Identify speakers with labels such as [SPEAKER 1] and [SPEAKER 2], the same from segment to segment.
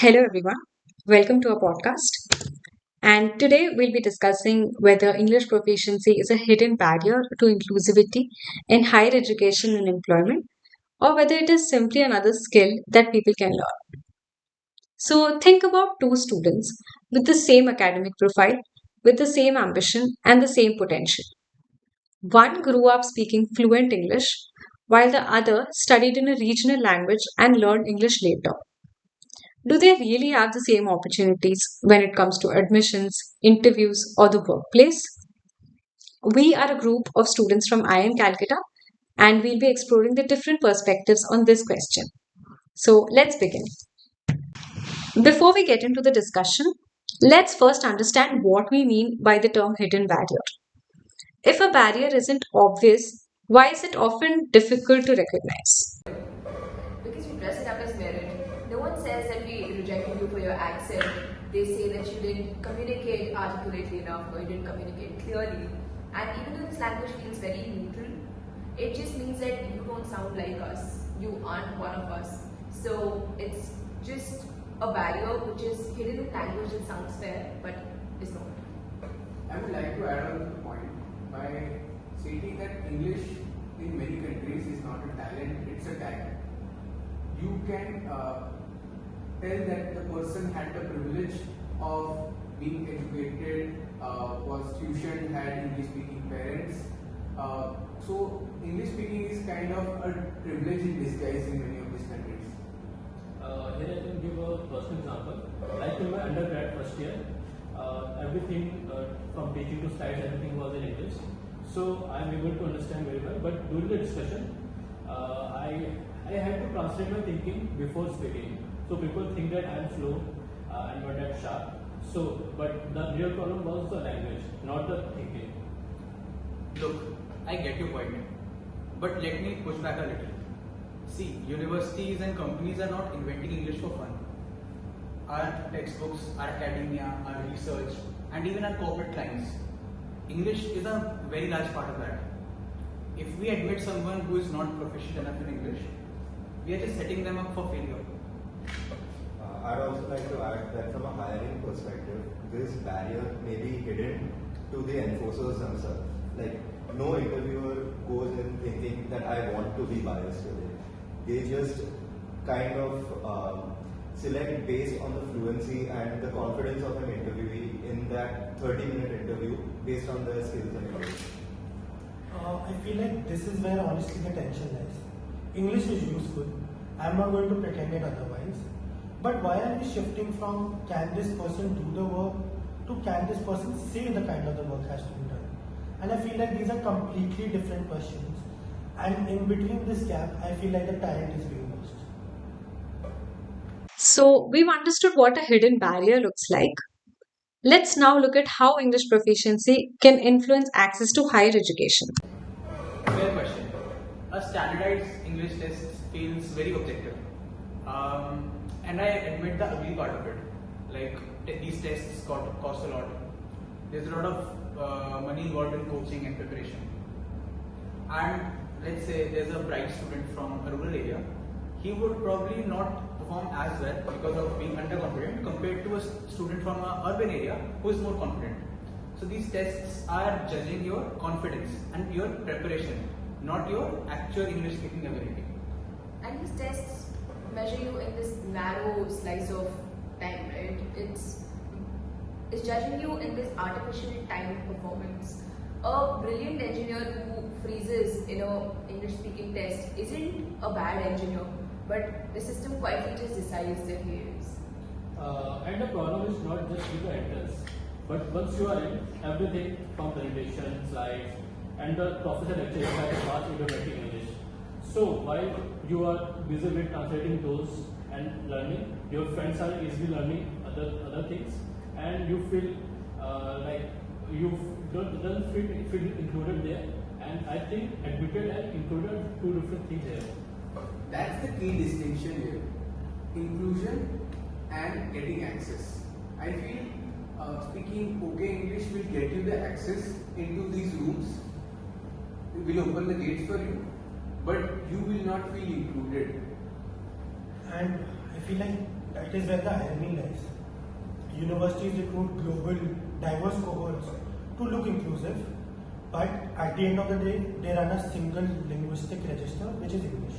[SPEAKER 1] Hello, everyone. Welcome to our podcast. And today we'll be discussing whether English proficiency is a hidden barrier to inclusivity in higher education and employment, or whether it is simply another skill that people can learn. So, think about two students with the same academic profile, with the same ambition, and the same potential. One grew up speaking fluent English, while the other studied in a regional language and learned English later. Do they really have the same opportunities when it comes to admissions, interviews, or the workplace? We are a group of students from IIM Calcutta and we'll be exploring the different perspectives on this question. So let's begin. Before we get into the discussion, let's first understand what we mean by the term hidden barrier. If a barrier isn't obvious, why is it often difficult to recognize?
[SPEAKER 2] Because you dress it up as merit. No one says that we rejected you for your accent. They say that you didn't communicate articulately enough or you didn't communicate clearly. And even though this language feels very neutral, it just means that you don't sound like us. You aren't one of us. So it's just a barrier which is hidden in language that sounds fair but is not.
[SPEAKER 3] I would like to add on to the point by stating that English in many countries is not a talent, it's a tag. You can tell that the person had the privilege of being educated, was tuition, had English speaking parents. So English speaking is kind of a privilege in disguise in many of these countries.
[SPEAKER 4] Here I can give a personal example. Like in my undergrad first year, everything from teaching to slides, everything was in English. So I am able to understand very well. But during the discussion, I had to translate my thinking before speaking. So people think that I am slow and not that sharp. So, but the real problem was the language, not the thinking.
[SPEAKER 5] Look, I get your point, but let me push back a little. See, universities and companies are not inventing English for fun. Our textbooks, our academia, our research, and even our corporate clients, English is a very large part of that. If we admit someone who is not proficient enough in English, we are just setting them up for failure.
[SPEAKER 6] I'd also like to add that from a hiring perspective, this barrier may be hidden to the enforcers themselves. Like, no interviewer goes in thinking that I want to be biased today. They just kind of select based on the fluency and the confidence of an interviewee in that 30-minute interview based on their skills and knowledge.
[SPEAKER 7] I feel like this is where honestly the tension lies. English is useful. I'm not going to pretend it otherwise. But why are we shifting from can this person do the work to can this person say the kind of the work has to be done? And I feel like these are completely different questions. And in between this gap, I feel like the talent is being lost.
[SPEAKER 1] So, we've understood what a hidden barrier looks like. Let's now look at how English proficiency can influence access to higher education.
[SPEAKER 5] Fair question. A standardized English test feels very objective. And I admit the ugly part of it. Like, these tests cost a lot. There's a lot of money involved in coaching and preparation. And let's say there's a bright student from a rural area, he would probably not perform as well because of being underconfident compared to a student from an urban area who is more confident. So these tests are judging your confidence and your preparation, not your actual English speaking ability.
[SPEAKER 2] And these tests measure you in this narrow slice of time, right? It's judging you in this artificial timed performance. A brilliant engineer who freezes in a English speaking test isn't a bad engineer, but the system quietly just decides that he is.
[SPEAKER 4] And the problem is not just with the entrance, but once you are in, everything from presentation, slides, and the professor lecture is like a fast automatic English. So while you are busy with translating those and learning, your friends are easily learning other things, and you feel like you don't feel included there. And I think admitted and included are two different things here.
[SPEAKER 3] That's the key distinction here. Inclusion and getting access. I feel speaking okay English will get you the access into these rooms. It will open the gates for you, but you will not feel included.
[SPEAKER 7] And I feel like that is where the irony lies. Universities recruit global, diverse cohorts to look inclusive, but at the end of the day, they run a single linguistic register, which is English.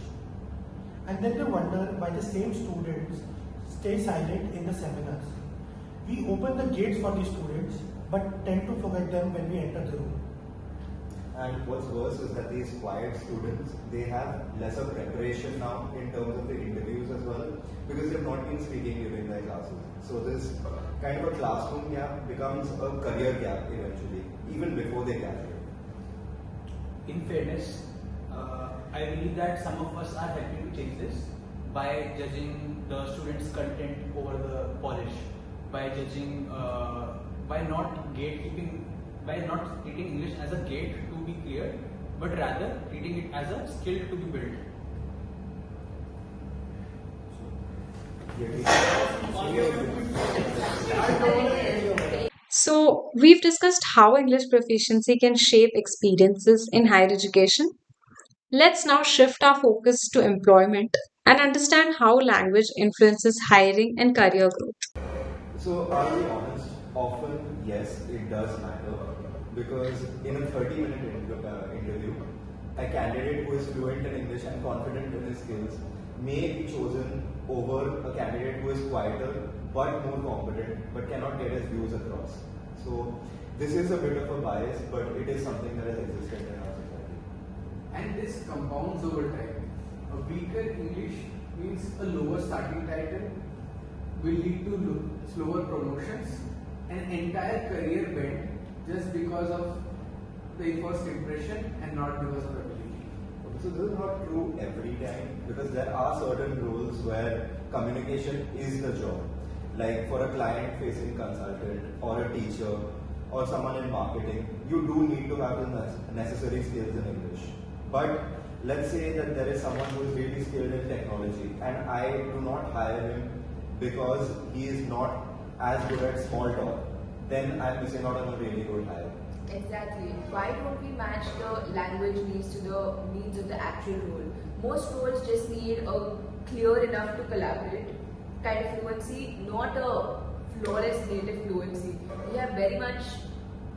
[SPEAKER 7] And then they wonder why the same students stay silent in the seminars. We open the gates for these students, but tend to forget them when we enter the room.
[SPEAKER 6] And what's worse is that these quiet students, they have lesser preparation now in terms of the interviews as well, because they've not been speaking during their classes. So this kind of a classroom gap becomes a career gap eventually, even before they graduate.
[SPEAKER 5] In fairness, I believe that some of us are helping to change this by judging the students' content over the polish, by judging, by not gatekeeping, by not treating English as a gate to be cleared, but rather treating it as a skill to be built.
[SPEAKER 1] So, we've discussed how English proficiency can shape experiences in higher education. Let's now shift our focus to employment and understand how language influences hiring and career growth.
[SPEAKER 6] So, I'll be honest, often, yes, it does matter because in a 30-minute interview, a candidate who is fluent in English and confident in his skills may be chosen over a candidate who is quieter but more competent but cannot get his views across. So, this is a bit of a bias, but it is something that has existed in our society.
[SPEAKER 3] And this compounds over time. A weaker English means a lower starting title will lead to slower promotions, an entire career bent just because of the first impression and not because of ability.
[SPEAKER 6] So this is not true every time because there are certain roles where communication is the job. Like for a client-facing consultant or a teacher or someone in marketing, you do need to have the necessary skills in English. But let's say that there is someone who is really skilled in technology and I do not hire him because he is not as good at small talk, then I'm missing out on a really good hire.
[SPEAKER 2] Exactly. Why don't we match the language needs to the needs of the actual role? Most roles just need a clear enough to collaborate kind of fluency, not a flawless native fluency. We have very much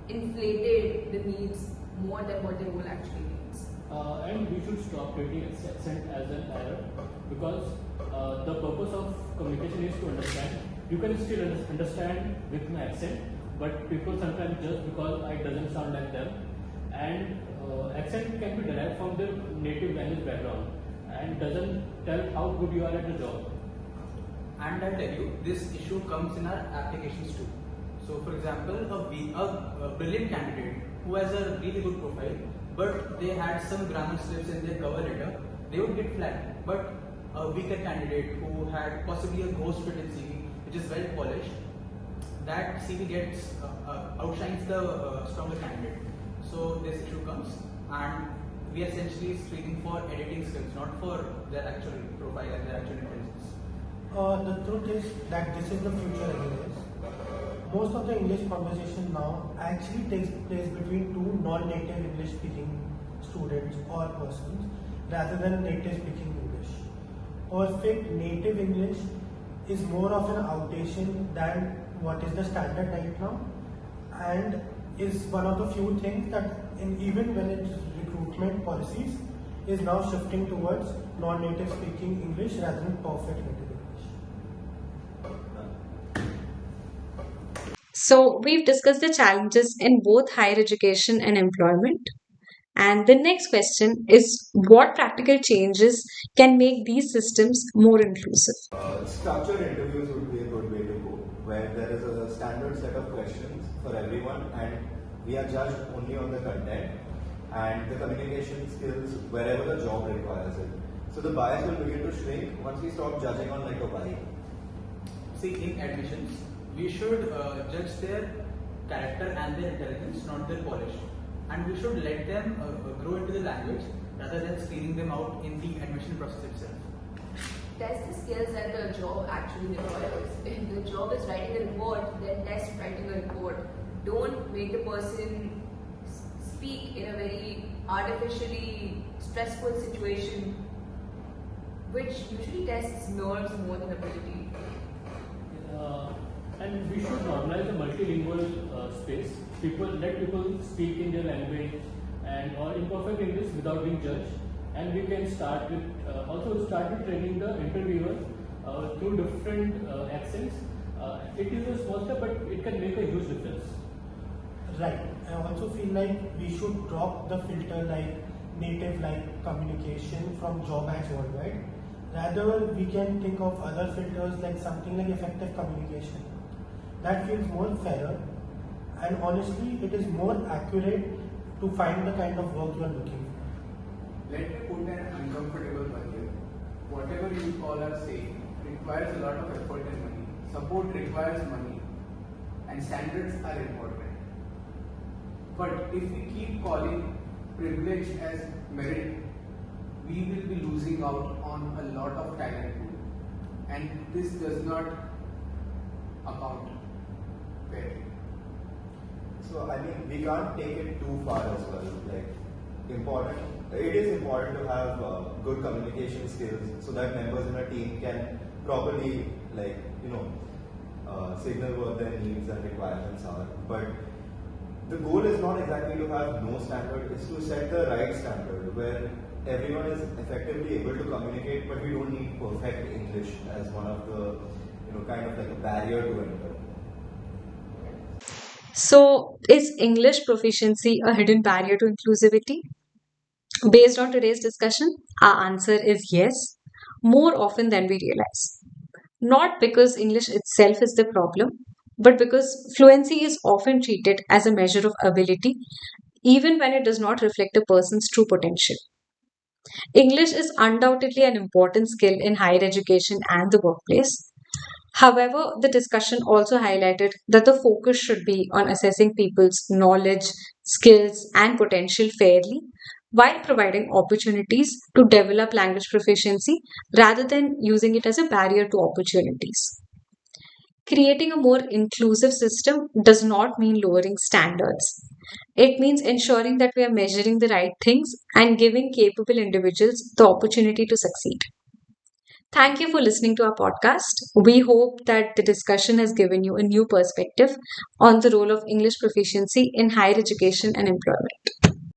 [SPEAKER 2] inflated the needs more than what the role actually needs.
[SPEAKER 4] And we should stop treating accent as an error because the purpose of communication is to understand. You can still understand with my accent, but people sometimes judge because I doesn't sound like them. And accent can be derived from their native language background and doesn't tell how good you are at the job.
[SPEAKER 5] And I'll tell you, this issue comes in our applications too. So, for example, a brilliant candidate who has a really good profile, but they had some grammar slips in their cover letter, they would get flagged. But a weaker candidate who had possibly a ghost-written CV, which is well polished, that CV gets outshines the stronger candidate. So this issue comes, and we are essentially screening for editing skills, not for their actual profile and their actual intelligence.
[SPEAKER 7] The truth is that this is the future anyways. Most of the English conversation now actually takes place between two non-native English speaking students or persons rather than native speaking English. Perfect native English is more of an outdated than what is the standard right now, and is one of the few things that even when it's recruitment policies is now shifting towards non-native speaking English rather than perfect native English.
[SPEAKER 1] So, we've discussed the challenges in both higher education and employment. And the next question is what practical changes can make these systems more inclusive?
[SPEAKER 6] Structured interviews would be a good way to go, where there is a standard set of questions for everyone and we are judged only on the content and the communication skills wherever the job requires it. So the bias will begin to shrink once we stop judging on like a vibe.
[SPEAKER 5] See, in admissions, we should judge their character and their intelligence, not their polish. And we should let them grow into the language rather than screening them out in the admission process itself.
[SPEAKER 2] Test the skills that the job actually requires. If the job is writing a report, then test writing a report. Don't make the person speak in a very artificially stressful situation which usually tests nerves more than ability.
[SPEAKER 4] Uh, and we should normalize the multilingual space. Let people speak in their language and or imperfect English without being judged. And we can start with start with training the interviewer through different accents. It is a small step, but it can make a huge difference.
[SPEAKER 7] Right. I also feel like we should drop the filter like native like communication from job ads worldwide. Rather, we can think of other filters like something like effective communication. That feels more fairer, and honestly, it is more accurate to find the kind of work you are looking for.
[SPEAKER 3] Let me put an uncomfortable one here. Whatever you all are saying requires a lot of effort and money. Support requires money, and standards are important. But if we keep calling privilege as merit, we will be losing out on a lot of talent pool. And this does not account fairly.
[SPEAKER 6] So I mean, we can't take it too far as well. Like, important. It is important to have good communication skills so that members in a team can properly, like, signal what their needs and requirements are. But the goal is not exactly to have no standard; it's to set the right standard where everyone is effectively able to communicate, but we don't need perfect English as one of the, kind of like a barrier to enter.
[SPEAKER 1] So, is English proficiency a hidden barrier to inclusivity? Based on today's discussion, our answer is yes, more often than we realize. Not because English itself is the problem, but because fluency is often treated as a measure of ability, even when it does not reflect a person's true potential. English is undoubtedly an important skill in higher education and the workplace. However, the discussion also highlighted that the focus should be on assessing people's knowledge, skills, and potential fairly while providing opportunities to develop language proficiency rather than using it as a barrier to opportunities. Creating a more inclusive system does not mean lowering standards. It means ensuring that we are measuring the right things and giving capable individuals the opportunity to succeed. Thank you for listening to our podcast. We hope that the discussion has given you a new perspective on the role of English proficiency in higher education and employment.